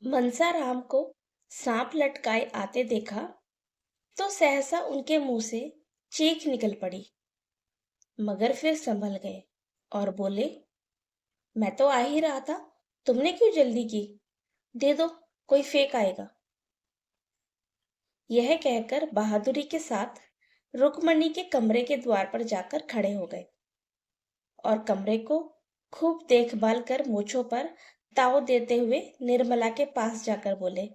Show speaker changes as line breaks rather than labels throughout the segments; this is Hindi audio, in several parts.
मनसा राम को सांप लटकाए आते देखा तो सहसा उनके मुंह से चीख निकल पड़ी। मगर फिर संभल गए और बोले, मैं तो आ ही रहा था, तुमने क्यों जल्दी की? दे दो, कोई फेंक आएगा। यह कहकर बहादुरी के साथ रुक्मणी के कमरे के द्वार पर जाकर खड़े हो गए और कमरे को खूब देखभाल कर मूछों पर ताव देते हुए निर्मला के पास जाकर बोले,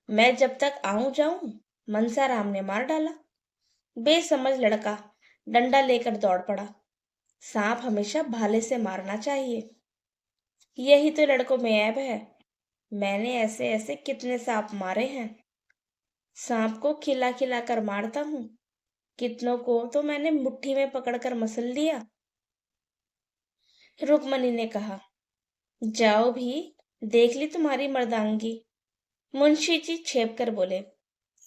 मैं जब तक आऊं जाऊं मनसा राम ने मार डाला। बेसमझ लड़का डंडा लेकर दौड़ पड़ा। सांप हमेशा भाले से मारना चाहिए। यही तो लड़कों में ऐब है। मैंने ऐसे ऐसे कितने सांप मारे हैं। सांप को खिला खिला कर मारता हूँ, कितनों को तो मैंने मुट्ठी में पकड़कर मसल लिया। रुक्मणी ने कहा, जाओ भी, देख ली तुम्हारी मर्दांगी। मुंशी जी छेप कर बोले,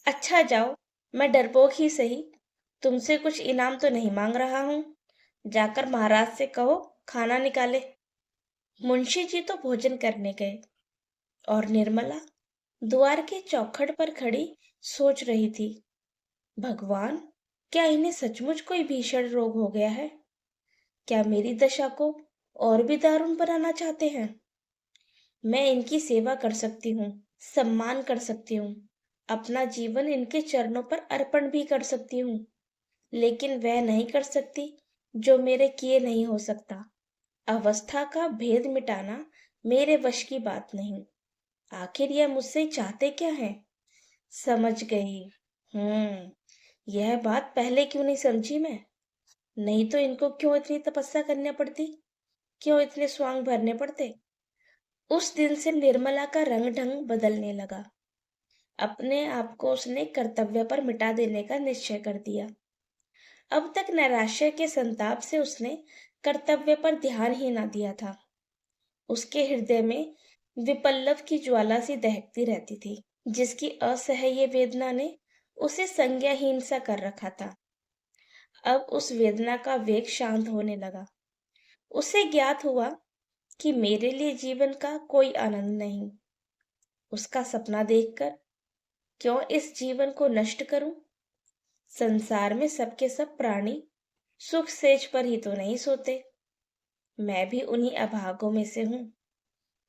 अच्छा जाओ, मैं डरपोक ही सही, तुमसे कुछ इनाम तो नहीं मांग रहा हूं। जाकर महाराज से कहो खाना निकाले। मुंशी जी तो भोजन करने गए और निर्मला द्वार के चौखट पर खड़ी सोच रही थी, भगवान, क्या इन्हें सचमुच कोई भीषण रोग हो गया है? क्या मेरी दशा को और भी दारुण बनाना चाहते हैं? मैं इनकी सेवा कर सकती हूँ, सम्मान कर सकती हूँ, अपना जीवन इनके चरणों पर अर्पण भी कर सकती हूँ, लेकिन वह नहीं कर सकती जो मेरे किए नहीं हो सकता। अवस्था का भेद मिटाना मेरे वश की बात नहीं। आखिर यह मुझसे चाहते क्या है? समझ गई। यह बात पहले क्यों नहीं समझी मैं? नहीं तो इनको क्यों इतनी तपस्या करनी पड़ती, क्यों इतने स्वांग भरने पड़ते? उस दिन से निर्मला का रंग ढंग बदलने लगा। अपने आप को उसने कर्तव्य पर मिटा देने का निश्चय कर दिया। अब तक नैराश्य के संताप से उसने कर्तव्य पर ध्यान ही ना दिया था। उसके हृदय में विपल्लव की ज्वाला सी दहकती रहती थी, जिसकी असह्य वेदना ने उसे संज्ञाहीन सा कर रखा था। अब उस वेदना का वेग शांत होने लगा। उसे ज्ञात हुआ कि मेरे लिए जीवन का कोई आनंद नहीं। उसका सपना देखकर क्यों इस जीवन को नष्ट करूं? संसार में सबके सब प्राणी सुख सेज पर ही तो नहीं सोते। मैं भी उन्हीं अभागों में से हूं।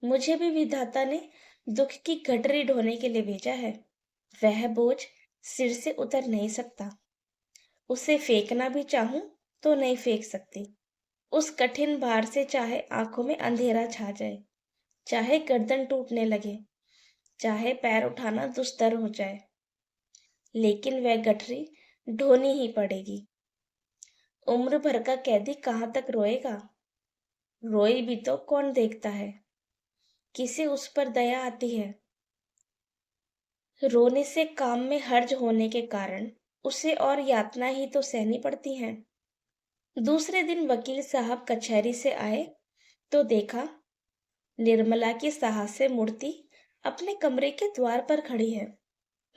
मुझे भी विधाता ने दुख की गठरी ढोने के लिए भेजा है। वह बोझ सिर से उतर नहीं सकता। उसे फेंकना भी चाहूं तो नहीं फेंक सकती। उस कठिन भार से चाहे आंखों में अंधेरा छा जाए, चाहे गर्दन टूटने लगे, चाहे पैर उठाना दुस्तर हो जाए, लेकिन वह गठरी ढोनी ही पड़ेगी। उम्र भर का कैदी कहाँ तक रोएगा? रोए भी तो कौन देखता है? किसे उस पर दया आती है? रोने से काम में हर्ज होने के कारण उसे और यातना ही तो सहनी पड़ती है। दूसरे दिन वकील साहब कचहरी से आए तो देखा निर्मला की साहस्य मूर्ति अपने कमरे के द्वार पर खड़ी है।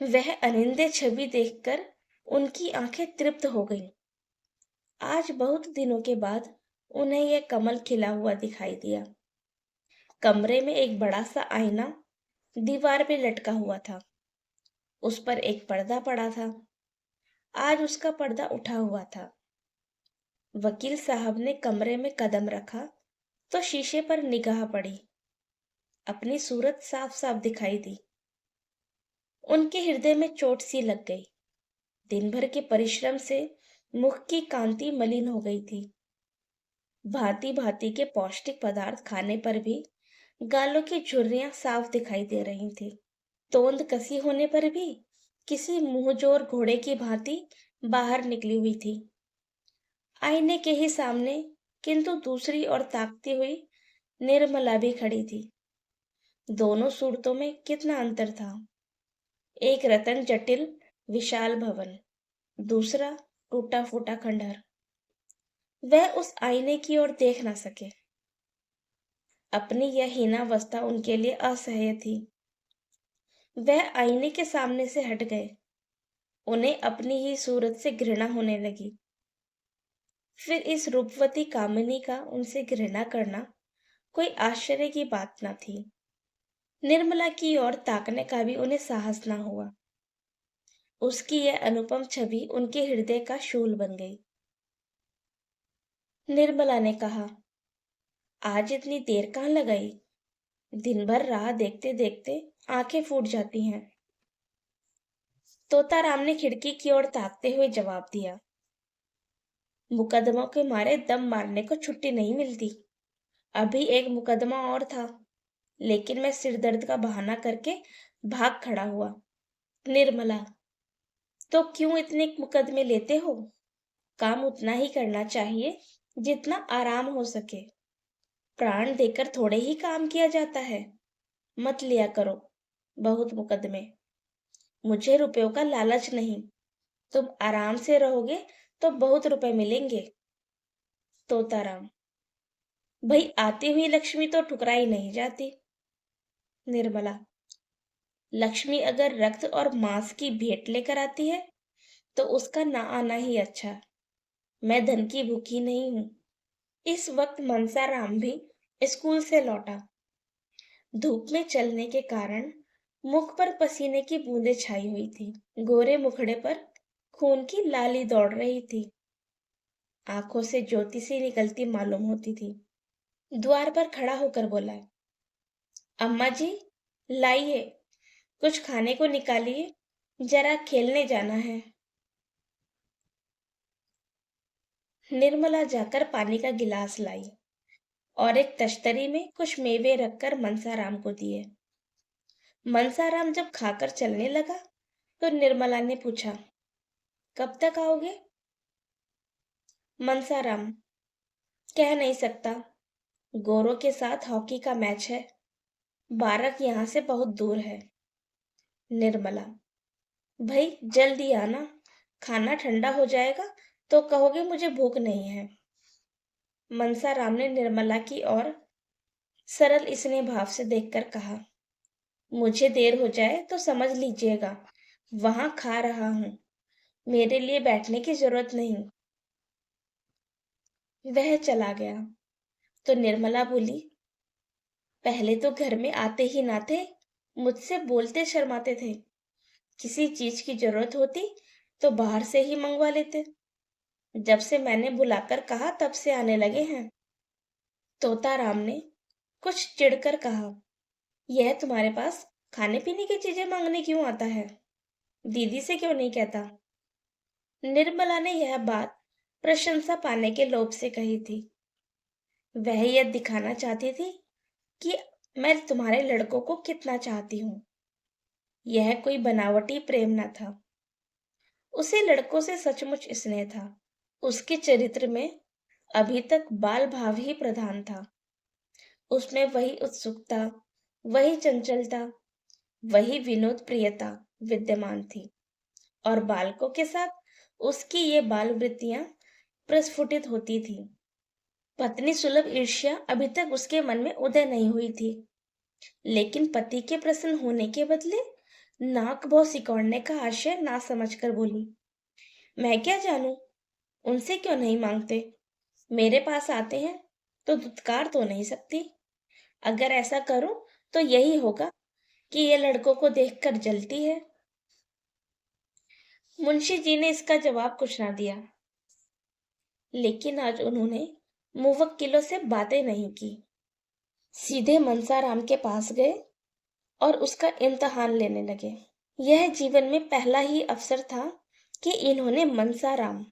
वह अनिंद्य छवि देखकर उनकी आंखें तृप्त हो गईं। आज बहुत दिनों के बाद उन्हें यह कमल खिला हुआ दिखाई दिया। कमरे में एक बड़ा सा आईना दीवार पे लटका हुआ था। उस पर एक पर्दा पड़ा था। आज उसका पर्दा उठा हुआ था। वकील साहब ने कमरे में कदम रखा तो शीशे पर निगाह पड़ी। अपनी सूरत साफ साफ दिखाई दी। उनके हृदय में चोट सी लग गई। दिन भर के परिश्रम से मुख की कांति मलिन हो गई थी। भांति भांति के पौष्टिक पदार्थ खाने पर भी गालों की झुर्रियां साफ दिखाई दे रही थी। तोंद कसी होने पर भी किसी मुंहजोर घोड़े की भांति बाहर निकली हुई थी। आईने के ही सामने किंतु दूसरी ओर ताकती हुई निर्मला भी खड़ी थी। दोनों सूरतों में कितना अंतर था। एक रतन जटिल विशाल भवन, दूसरा टूटा फूटा खंडहर। वह उस आईने की ओर देख ना सके। अपनी यह हीनावस्था उनके लिए असह्य थी। वह आईने के सामने से हट गए। उन्हें अपनी ही सूरत से घृणा होने लगी। फिर इस रूपवती कामिनी का उनसे घृणा करना कोई आश्चर्य की बात न थी। निर्मला की ओर ताकने का भी उन्हें साहस ना हुआ। उसकी यह अनुपम छवि उनके हृदय का शूल बन गई। निर्मला ने कहा, आज इतनी देर कहाँ लगाई? दिन भर राह देखते देखते आंखें फूट जाती हैं। तोताराम ने खिड़की की ओर ताकते हुए जवाब दिया, मुकदमों के मारे दम मारने को छुट्टी नहीं मिलती। अभी एक मुकदमा और था, लेकिन मैं सिर दर्द का बहाना करके भाग खड़ा हुआ। निर्मला, तो क्यों इतने मुकदमे लेते हो? काम उतना ही करना चाहिए जितना आराम हो सके। प्राण देकर थोड़े ही काम किया जाता है। मत लिया करो बहुत मुकदमे। मुझे रुपयों का लालच नहीं। तुम आराम से रहोगे तो बहुत रुपए मिलेंगे। तोताराम, भाई आती हुई लक्ष्मी तो ठुकराई नहीं जाती। निर्मला, लक्ष्मी अगर रक्त और मांस की भेंट लेकर आती है तो उसका ना आना ही अच्छा। मैं धन की भूखी नहीं हूं। इस वक्त मनसाराम भी स्कूल से लौटा। धूप में चलने के कारण मुख पर पसीने की बूंदें छाई हुई थी। गोरे मुखड़े पर खून की लाली दौड़ रही थी। आंखों से ज्योति सी निकलती मालूम होती थी। द्वार पर खड़ा होकर बोला, अम्मा जी, लाइए कुछ खाने को निकालिए, जरा खेलने जाना है। निर्मला जाकर पानी का गिलास लाई और एक तश्तरी में कुछ मेवे रखकर मनसाराम को दिए। मनसाराम जब खाकर चलने लगा तो निर्मला ने पूछा, कब तक आओगे? मनसाराम, कह नहीं सकता। गोरों के साथ हॉकी का मैच है। बारक यहाँ से बहुत दूर है। निर्मला, भाई जल्दी आना, खाना ठंडा हो जाएगा तो कहोगे मुझे भूख नहीं है। मनसाराम ने निर्मला की ओर सरल स्नेह भाव से देखकर कहा, मुझे देर हो जाए तो समझ लीजिएगा, वहां खा रहा हूं। मेरे लिए बैठने की जरूरत नहीं। वह चला गया तो निर्मला बोली, पहले तो घर में आते ही ना थे, मुझसे बोलते शर्माते थे। किसी चीज की जरूरत होती तो बाहर से ही मंगवा लेते। जब से मैंने बुलाकर कहा तब से आने लगे हैं। तोताराम ने कुछ चिढ़कर कहा, यह तुम्हारे पास खाने पीने की चीजें मांगने क्यों आता है? दीदी से क्यों नहीं कहता? निर्मला ने यह बात प्रशंसा पाने के लोभ से कही थी। वह यह दिखाना चाहती थी कि मैं तुम्हारे लड़कों को कितना चाहती हूँ। यह कोई बनावटी प्रेम न था। उसे लड़कों से सचमुच स्नेह था। उसके चरित्र में अभी तक बाल भाव ही प्रधान था। उसमें वही उत्सुकता, वही चंचलता, वही विनोद प्रियता विद्यमान थी और बालकों के साथ उसकी ये बाल वृत्तियां प्रस्फुटित होती थी। पत्नी सुलभ ईर्ष्या अभी तक उसके मन में उदय नहीं हुई थी, लेकिन पति के प्रसन्न होने के बदले नाक भौं सिकोड़ने का आशय ना समझकर बोली, मैं क्या जानूं, उनसे क्यों नहीं मांगते? मेरे पास आते हैं तो दुत्कार तो नहीं सकती। अगर ऐसा करूं तो यही होगा कि ये लड़कों को देखकर जलती है। मुंशी जी ने इसका जवाब कुछ ना दिया, लेकिन आज उन्होंने मुवक्किलों से बातें नहीं की। सीधे मनसाराम के पास गए और उसका इम्तहान लेने लगे। यह जीवन में पहला ही अवसर था कि इन्होंने मनसाराम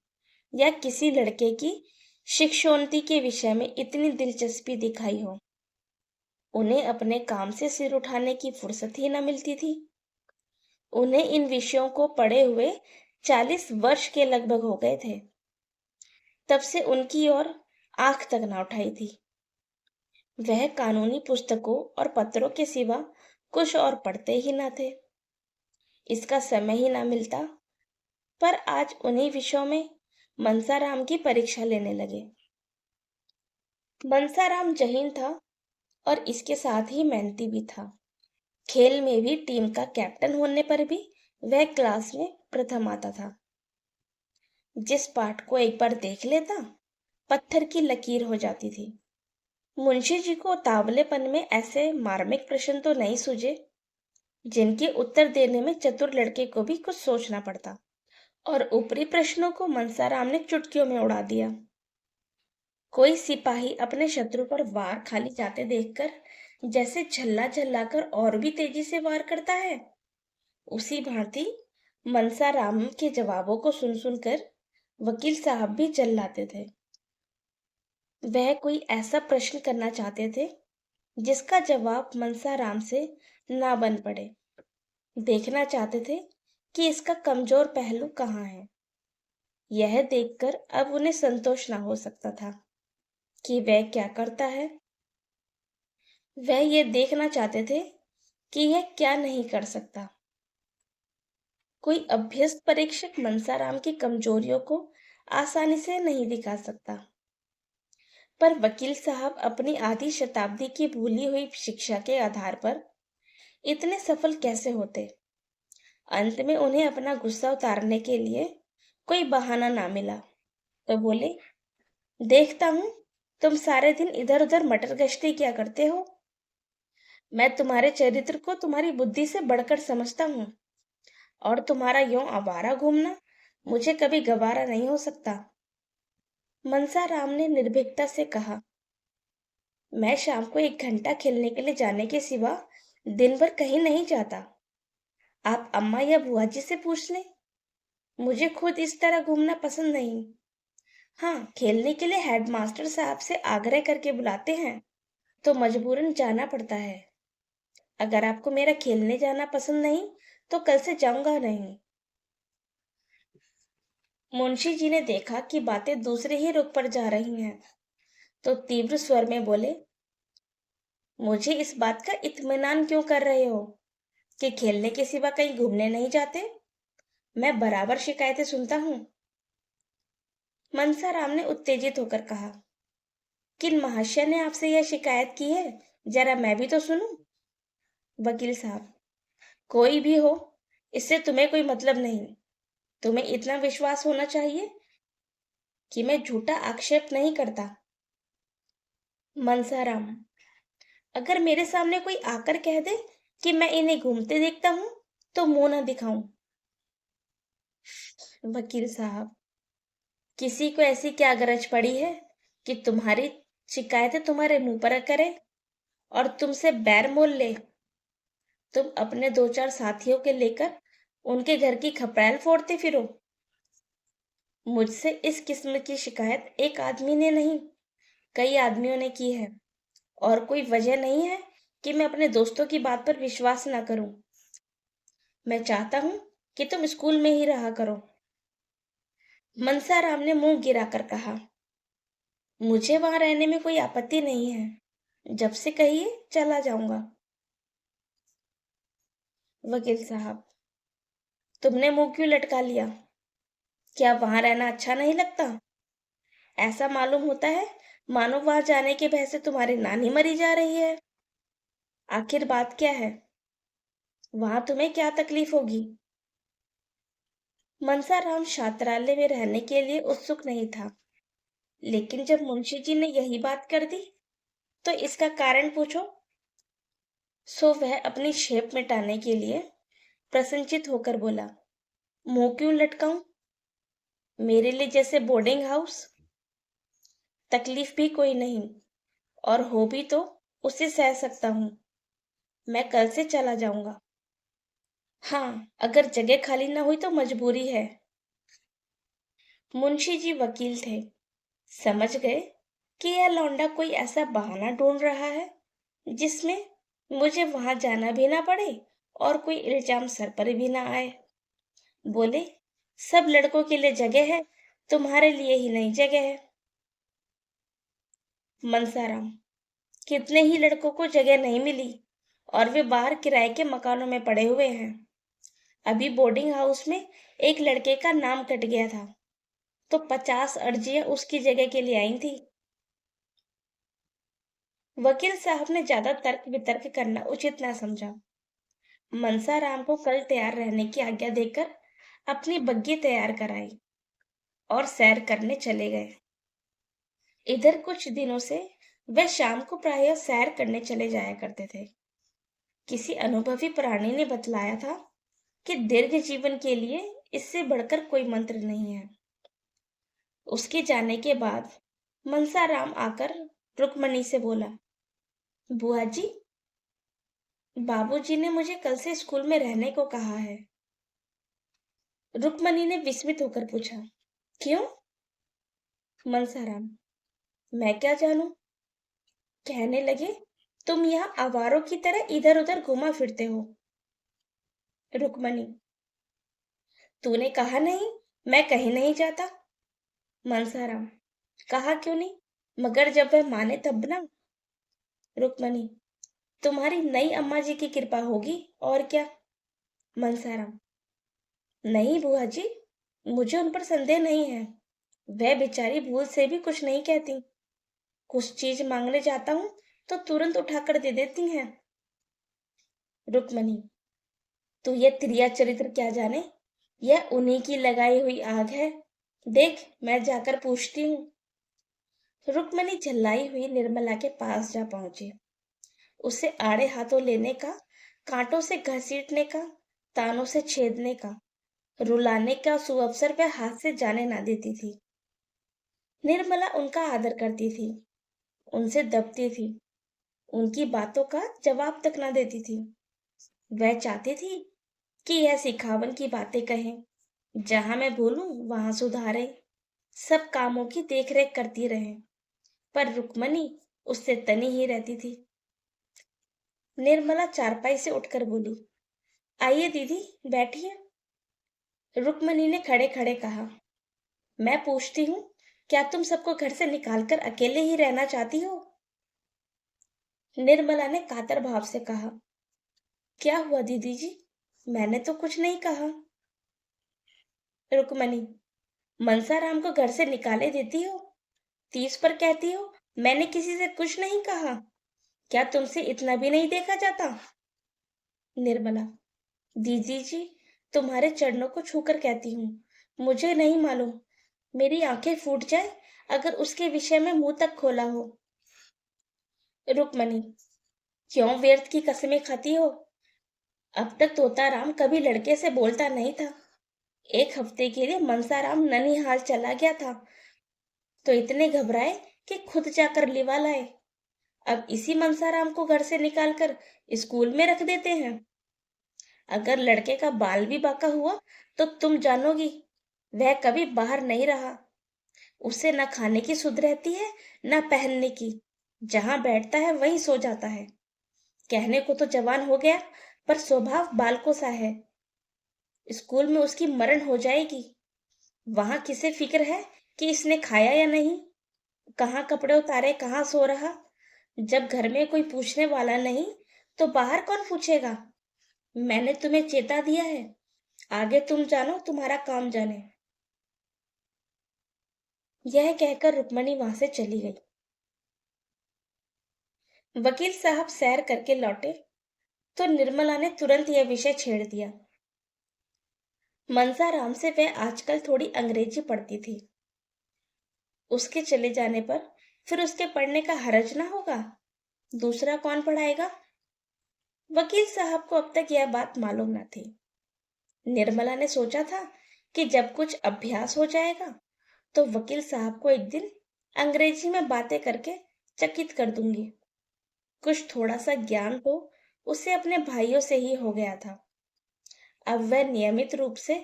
या किसी लड़के की शिक्षोन्नति के विषय में इतनी दिलचस्पी दिखाई हो। उन्हें अपने काम से सिर उठाने की फुर्सत ही न मिलती थी। उन्हें इन विषयों को पढ़े हुए 40 वर्ष के लगभग हो गए थे। तब से उनकी ओर आंख तक न उठाई थी। वह कानूनी पुस्तकों और पत्रों के सिवा कुछ और पढ़ते ही न थे। इसका समय ही ना मिलता। पर आज उन्हीं विषयों में मनसाराम की परीक्षा लेने लगे। मनसाराम जहीन था और इसके साथ ही मेहनती भी था। खेल में भी टीम का कैप्टन होने पर भी वह क्लास में प्रथम आता था। जिस पाठ को एक बार देख लेता, पत्थर की लकीर हो जाती थी। मुंशी जी को तावलेपन में ऐसे मार्मिक प्रश्न तो नहीं सूझे जिनके उत्तर देने में चतुर लड़के को भी कुछ सोचना पड़ता, और ऊपरी प्रश्नों को मनसाराम ने चुटकियों में उड़ा दिया। कोई सिपाही अपने शत्रु पर वार खाली जाते देखकर जैसे झल्ला झल्लाकर और भी तेजी से वार करता है, उसी भांति मनसाराम के जवाबों को सुन सुनकर वकील साहब भी चिल्लाते थे। वह कोई ऐसा प्रश्न करना चाहते थे जिसका जवाब मनसाराम से ना बन पड़े। देखना चाहते थे कि इसका कमजोर पहलू कहाँ है। यह देखकर अब उन्हें संतोष ना हो सकता था कि वह क्या करता है। वह यह देखना चाहते थे कि यह क्या नहीं कर सकता। कोई अभ्यस्त परीक्षक मनसाराम की कमजोरियों को आसानी से नहीं दिखा सकता, पर वकील साहब अपनी आधी शताब्दी की भूली हुई शिक्षा के आधार पर इतने सफल कैसे होते। अंत में उन्हें अपना गुस्सा उतारने के लिए कोई बहाना ना मिला तो बोले, देखता हूं तुम सारे दिन इधर उधर मटर गश्ती क्या करते हो। मैं तुम्हारे चरित्र को तुम्हारी बुद्धि से बढ़कर समझता हूँ, और तुम्हारा यूं आवारा घूमना मुझे कभी गवारा नहीं हो सकता। मनसाराम ने निर्भीकता से कहा, मैं शाम को 1 घंटा खेलने के लिए जाने के सिवा दिन भर कहीं नहीं जाता। आप अम्मा या बुआ जी से पूछ लें। मुझे खुद इस तरह घूमना पसंद नहीं। हाँ, खेलने के लिए हेडमास्टर साहब से आग्रह करके बुलाते हैं तो मजबूरन जाना पड़ता है। अगर आपको मेरा खेलने जाना पसंद नहीं तो कल से जाऊंगा नहीं। मुंशी जी ने देखा कि बातें दूसरे ही रुख पर जा रही हैं, तो तीव्र स्वर में बोले, मुझे इस बात का इत्मीनान क्यों कर रहे हो कि खेलने के सिवा कहीं घूमने नहीं जाते? मैं बराबर शिकायतें सुनता हूँ। मनसाराम ने उत्तेजित होकर कहा, किन महाशय ने आपसे यह शिकायत की है, जरा मैं भी तो सुनूं। वकील साहब, कोई भी हो, इससे तुम्हें कोई मतलब नहीं। तुम्हें इतना विश्वास होना चाहिए कि मैं झूठा आक्षेप नहीं करता। मनसाराम, अगर मेरे सामने कोई आकर कह दे कि मैं इन्हें घूमते देखता हूं तो मुंह ना दिखाऊं। वकील साहब, किसी को ऐसी क्या गरज पड़ी है कि तुम्हारी शिकायतें तुम्हारे मुंह पर करे और तुमसे बैर मोल ले। तुम अपने 2-4 साथियों के लेकर उनके घर की खपड़ैल फोड़ते फिरो। मुझसे इस किस्म की शिकायत एक आदमी ने नहीं, कई आदमियों ने की है, और कोई वजह नहीं है कि मैं अपने दोस्तों की बात पर विश्वास ना करूं। मैं चाहता हूं कि तुम स्कूल में ही रहा करो। मनसाराम ने मुंह गिराकर कहा, मुझे वहां रहने में कोई आपत्ति नहीं है। जब से कहिए चला जाऊंगा। वकील साहब, तुमने मुंह क्यों लटका लिया? क्या वहां रहना अच्छा नहीं लगता? ऐसा मालूम होता है मानो वहां जाने के भय से तुम्हारी नानी मरी जा रही है। आखिर बात क्या है? वहां तुम्हें क्या तकलीफ होगी? मनसाराम छात्रालय में रहने के लिए उत्सुक नहीं था, लेकिन जब मुंशी जी ने यही बात कर दी तो इसका कारण पूछो। सो वह अपनी शेप मिटाने के लिए प्रसन्नचित होकर बोला, मुंह क्यों लटकाऊं? मेरे लिए जैसे बोर्डिंग हाउस। तकलीफ भी कोई नहीं, और हो भी तो उसे सह सकता हूं। मैं कल से चला जाऊंगा। हाँ, अगर जगह खाली ना हुई तो मजबूरी है। मुंशी जी वकील थे, समझ गए कि यह लौंडा कोई ऐसा बहाना ढूंढ रहा है जिसमें मुझे वहां जाना भी ना पड़े और कोई इल्जाम सर पर भी ना आए। बोले, सब लड़कों के लिए जगह है, तुम्हारे लिए ही नहीं जगह है। मनसाराम, कितने ही लड़कों को जगह नहीं मिली और वे बाहर किराए के मकानों में पड़े हुए हैं। अभी बोर्डिंग हाउस में एक लड़के का नाम कट गया था तो 50 अर्जियां उसकी जगह के लिए आई थी। वकील साहब ने ज्यादा तर्क वितर्क करना उचित ना समझा। मनसाराम को कल तैयार रहने की आज्ञा देकर अपनी बग्गी तैयार कराई और सैर करने चले गए। इधर कुछ दिनों से वह शाम को प्रायः सैर करने चले जाया करते थे। किसी अनुभवी प्राणी ने बतलाया था कि दीर्घ जीवन के लिए इससे बढ़कर कोई मंत्र नहीं है। उसके जाने के बाद मनसाराम आकर रुक्मणी से बोला, बुआ जी, बाबूजी ने मुझे कल से स्कूल में रहने को कहा है। रुक्मणी ने विस्मित होकर पूछा, क्यों? मनसाराम, मैं क्या जानूं। कहने लगे, तुम यहाँ आवारों की तरह इधर उधर घुमा फिरते हो। रुक्मणी, तूने कहा नहीं मैं कहीं नहीं जाता। मनसाराम, कहा क्यों नहीं, मगर जब वह माने तब ना। रुक्मणी, तुम्हारी नई अम्मा जी की कृपा होगी और क्या। मनसाराम, नहीं बुआ जी, मुझे उन पर संदेह नहीं है। वह बेचारी भूल से भी कुछ नहीं कहती। कुछ चीज मांगने जाता हूँ तो तुरंत उठाकर दे देती हैं। रुक्मणी, तू ये त्रिया चरित्र क्या जाने, यह उन्हीं की लगाई हुई आग है। देख, मैं जाकर पूछती हूँ। रुक्मणी झल्लाई हुई निर्मला के पास जा पहुंची। उसे आड़े हाथों लेने का, कांटों से घसीटने का, तानों से छेदने का, रुलाने का सुअवसर वह हाथ से जाने ना देती थी। निर्मला उनका आदर करती थी, उनसे दबती थी, उनकी बातों का जवाब तक ना देती थी। वह चाहती थी कि यह सिखावन की बातें कहें, जहां मैं बोलूं वहां सुधारे, सब कामों की देखरेख करती रहे, पर रुक्मणी उससे तनी ही रहती थी। निर्मला चारपाई से उठकर बोली, आइए दीदी, बैठिए। रुक्मणी ने खड़े खड़े कहा, मैं पूछती हूँ, क्या तुम सबको घर से निकालकर अकेले ही रहना चाहती हो? निर्मला ने कातर भाव से कहा, क्या हुआ दीदी जी, मैंने तो कुछ नहीं कहा। रुक्मणी, मनसाराम को घर से निकाले देती हो, 30 पर कहती हो मैंने किसी से कुछ नहीं कहा। क्या तुमसे इतना भी नहीं देखा जाता? निर्मला, दीदी जी, तुम्हारे चरणों को छूकर कहती हूँ, मुझे नहीं मालूम, मेरी आंखें फूट जाए अगर उसके विषय में मुंह तक खोला हो। रुक्मणी, क्यों व्यर्थ की कसमें खाती हो? अब तक तोताराम कभी लड़के से बोलता नहीं था। एक हफ्ते के लिए मनसाराम ननिहाल चला गया था तो इतने घबराए कि खुद जाकर लिवा लाए। अब इसी मनसाराम को घर से निकालकर स्कूल में रख देते हैं। अगर लड़के का बाल भी बांका हुआ तो तुम जानोगी, वह कभी बाहर नहीं रहा। उसे न खाने की सुध रहती है न पहनने की, जहां बैठता है वहीं सो जाता है। कहने को तो जवान हो गया, पर स्वभाव बालकों सा है। स्कूल में उसकी मरण हो जाएगी, वहां किसे फिक्र है कि इसने खाया या नहीं, कहाँ कपड़े उतारे, कहाँ सो रहा। जब घर में कोई पूछने वाला नहीं तो बाहर कौन पूछेगा। मैंने तुम्हें चेता दिया है, आगे तुम जानो, तुम्हारा काम जाने। यह कहकर रुक्मणी वहां से चली गई। वकील साहब सैर करके लौटे तो निर्मला ने तुरंत यह विषय छेड़ दिया। मनसाराम से वह आजकल थोड़ी अंग्रेजी पढ़ती थी। उसके चले जाने पर फिर उसके पढ़ने का हरज ना होगा, दूसरा कौन पढ़ाएगा? वकील साहब को अब तक यह बात मालूम न थी। निर्मला ने सोचा था कि जब कुछ अभ्यास हो जाएगा तो वकील साहब को एक दिन अंग्रेजी में बातें करके चकित कर दूंगी। कुछ थोड़ा सा ज्ञान तो उसे अपने भाइयों से ही हो गया था। अब वह नियमित रूप से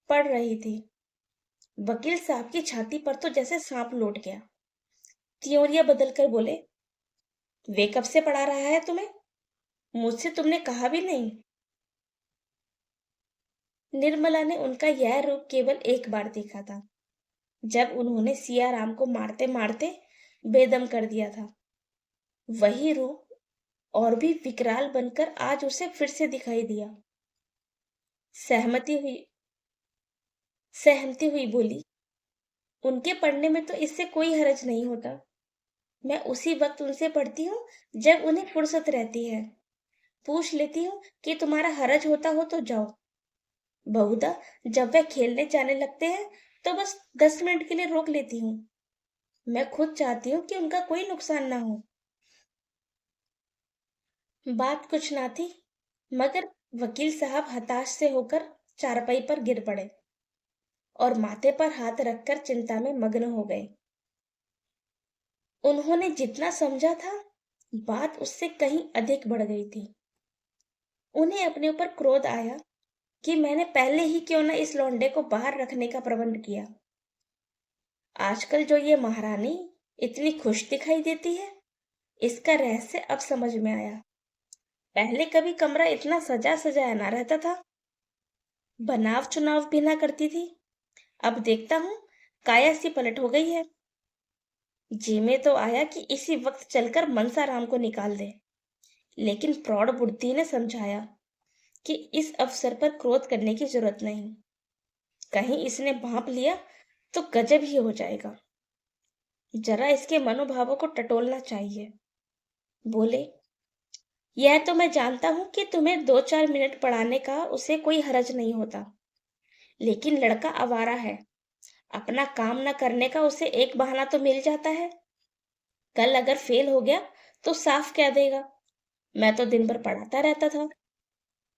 पढ़ रही थी। वकील साहब की छाती पर तो जैसे सांप लौट गया। त्योरिया बदलकर बोले, वे कब से पढ़ा रहा है तुम्हें? मुझसे तुमने कहा भी नहीं। निर्मला ने उनका यह रूप केवल एक बार देखा था, जब उन्होंने सियाराम को मारते मारते बेदम कर दिया था। वही रूप और भी विकराल बनकर आज उसे फिर से दिखाई दिया। सहमती हुई बोली, उनके पढ़ने में तो इससे कोई हरज नहीं होता। मैं उसी वक्त उनसे पढ़ती हूँ जब उन्हें फुर्सत रहती है। पूछ लेती हूँ कि तुम्हारा हरज होता हो तो जाओ। बहुधा जब वे खेलने जाने लगते हैं तो बस 10 मिनट के लिए रोक लेती हूँ। मैं खुद चाहती हूँ कि उनका कोई नुकसान ना हो। बात कुछ ना थी, मगर वकील साहब हताश से होकर चारपाई पर गिर पड़े और माथे पर हाथ रखकर चिंता में मग्न हो गए। उन्होंने जितना समझा था, बात उससे कहीं अधिक बढ़ गई थी। उन्हें अपने ऊपर क्रोध आया कि मैंने पहले ही क्यों न इस लौंडे को बाहर रखने का प्रबंध किया। आजकल जो ये महारानी इतनी खुश दिखाई देती है, इसका रहस्य अब समझ में आया। पहले कभी कमरा इतना सजा सजाया ना रहता था, बनाव चुनाव भी ना करती थी। अब देखता हूँ काया सी पलट हो गई है। जी में तो आया कि इसी वक्त चलकर मनसाराम को निकाल दे, लेकिन प्रौढ़ बुद्धि ने समझाया कि इस अवसर पर क्रोध करने की जरूरत नहीं। कहीं इसने भांप लिया तो गजब ही हो जाएगा। जरा इसके मनोभावों को टटोलना चाहिए। बोले, यह तो मैं जानता हूं कि तुम्हें 2-4 मिनट पढ़ाने का उसे कोई हर्ज नहीं होता, लेकिन लड़का आवारा है। अपना काम न करने का उसे एक बहाना तो मिल जाता है। कल अगर फेल हो गया तो साफ कह देगा, मैं तो दिन भर पढ़ाता रहता था।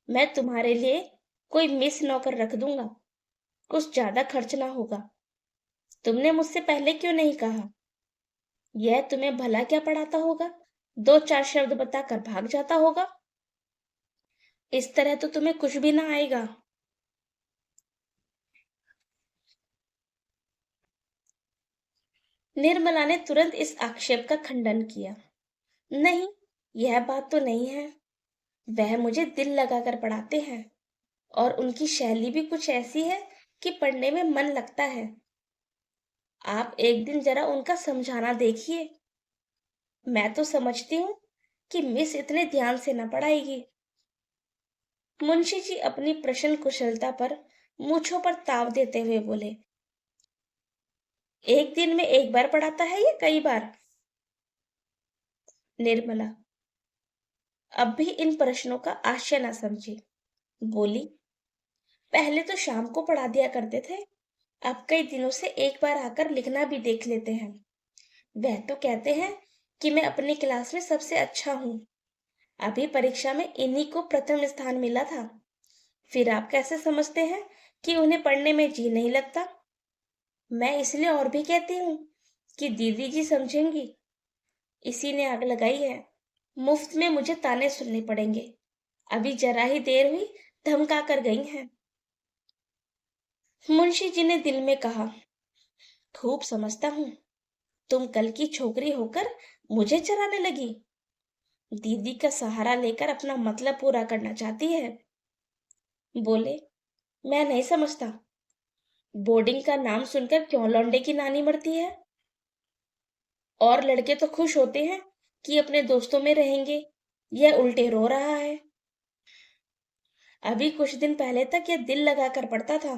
मैं तुम्हारे लिए कोई मिस नौकर रख दूंगा, कुछ ज्यादा खर्च ना होगा। तुमने मुझसे पहले क्यों नहीं कहा? यह तुम्हें भला क्या पढ़ाता होगा, 2-4 शब्द बताकर भाग जाता होगा। इस तरह तो तुम्हें कुछ भी ना आएगा। निर्मला ने तुरंत इस आक्षेप का खंडन किया। नहीं, यह बात तो नहीं है। वह मुझे दिल लगाकर पढ़ाते हैं और उनकी शैली भी कुछ ऐसी है कि पढ़ने में मन लगता है। आप एक दिन जरा उनका समझाना देखिए। मैं तो समझती हूँ कि मिस इतने ध्यान से न पढ़ाएगी। मुंशी जी अपनी प्रश्न कुशलता पर मूंछों पर ताव देते हुए बोले, एक दिन में एक बार पढ़ाता है या कई बार? निर्मला अब भी इन प्रश्नों का आशय न समझी, बोली, पहले तो शाम को पढ़ा दिया करते थे, अब कई दिनों से एक बार आकर लिखना भी देख लेते हैं। वह तो कहते हैं कि मैं अपनी क्लास में सबसे अच्छा हूँ। अभी परीक्षा में इन्हीं को प्रथम स्थान मिला था। फिर आप कैसे समझते हैं कि उन्हें पढ़ने में जी नहीं लगता? मैं इसलिए और भी कहती हूँ कि दीदी जी समझेंगी। इसी ने आग लगाई है। मुफ्त में मुझे ताने सुनने पड़ेंगे। अभी जरा ही देर हुई धमका कर गई हैं। मुंशी जी ने दिल में कहा, खूब समझता हूँ, तुम कल की छोकरी होकर मुझे चराने लगी। दीदी का सहारा लेकर अपना मतलब पूरा करना चाहती है। बोले, मैं नहीं समझता, बोर्डिंग का नाम सुनकर क्यों लौंडे की नानी मरती है? और लड़के तो खुश होते हैं कि अपने दोस्तों में रहेंगे, यह उल्टे रो रहा है। अभी कुछ दिन पहले तक यह दिल लगाकर पढ़ता था।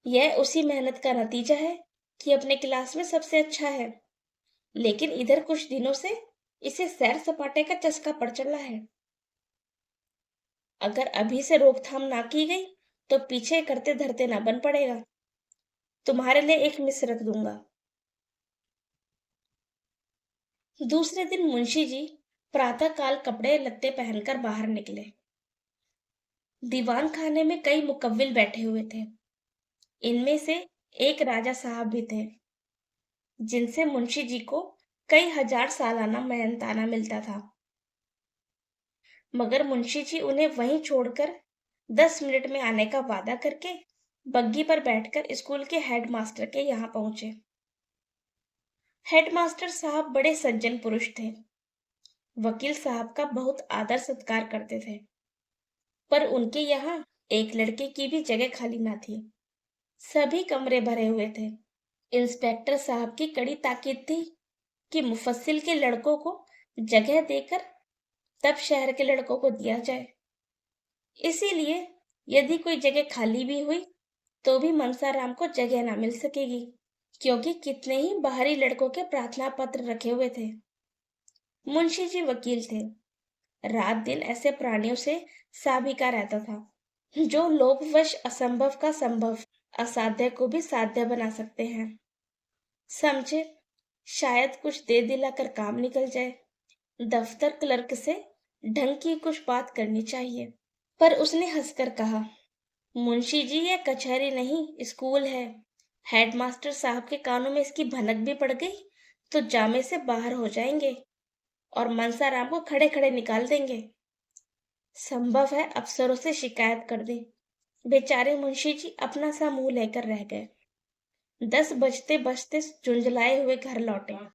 यह उसी मेहनत का नतीजा है कि अपने क्लास में सबसे अच्छा है। लेकिन इधर कुछ दिनों से इसे सैर सपाटे का चस्का पड़ चला है। अगर अभी से रोकथाम ना की गई तो पीछे करते धरते ना बन पड़ेगा। तुम्हारे लिए एक मिस रख दूंगा। दूसरे दिन मुंशी जी प्रातः काल कपड़े लत्ते पहनकर बाहर निकले। दीवान खाने में कई मुकव्विल बैठे हुए थे। इनमें से एक राजा साहब भी थे, जिनसे मुंशी जी को कई हजार सालाना मेहनताना मिलता था। मगर मुंशी जी उन्हें वहीं छोड़कर 10 मिनट में आने का वादा करके बग्गी पर बैठकर स्कूल के हेडमास्टर के यहाँ पहुंचे। हेडमास्टर साहब बड़े सज्जन पुरुष थे। वकील साहब का बहुत आदर सत्कार करते थे, पर उनके यहाँ एक लड़के की भी जगह खाली ना थी। सभी कमरे भरे हुए थे। इंस्पेक्टर साहब की कड़ी ताकीद थी कि मुफस्सिल के लड़कों को जगह देकर तब शहर के लड़कों को दिया जाए। इसीलिए यदि कोई जगह खाली भी हुई तो भी मनसाराम को जगह ना मिल सकेगी, क्योंकि कितने ही बाहरी लड़कों के प्रार्थना पत्र रखे हुए थे। मुंशी जी वकील थे। रात दिन ऐसे प्राणियों से साबिका रहता था, जो लोभवश असंभव का संभव, असाध्य को भी साध्य बना सकते हैं। समझे, शायद कुछ दे दिलाकर काम निकल जाए। दफ्तर क्लर्क से ढंग की कुछ बात करनी चाहिए। पर उसने हंसकर कहा, मुंशी जी ये कचहरी नहीं स्कूल है। हेडमास्टर साहब के कानों में इसकी भनक भी पड़ गई तो जामे से बाहर हो जाएंगे और मनसाराम को खड़े खड़े निकाल देंगे। संभव है अफसरों से शिकायत कर दें। बेचारे मुंशी जी अपना सा मुंह लेकर रह गए। 10 बजते बजते झुंझलाए हुए घर लौटे।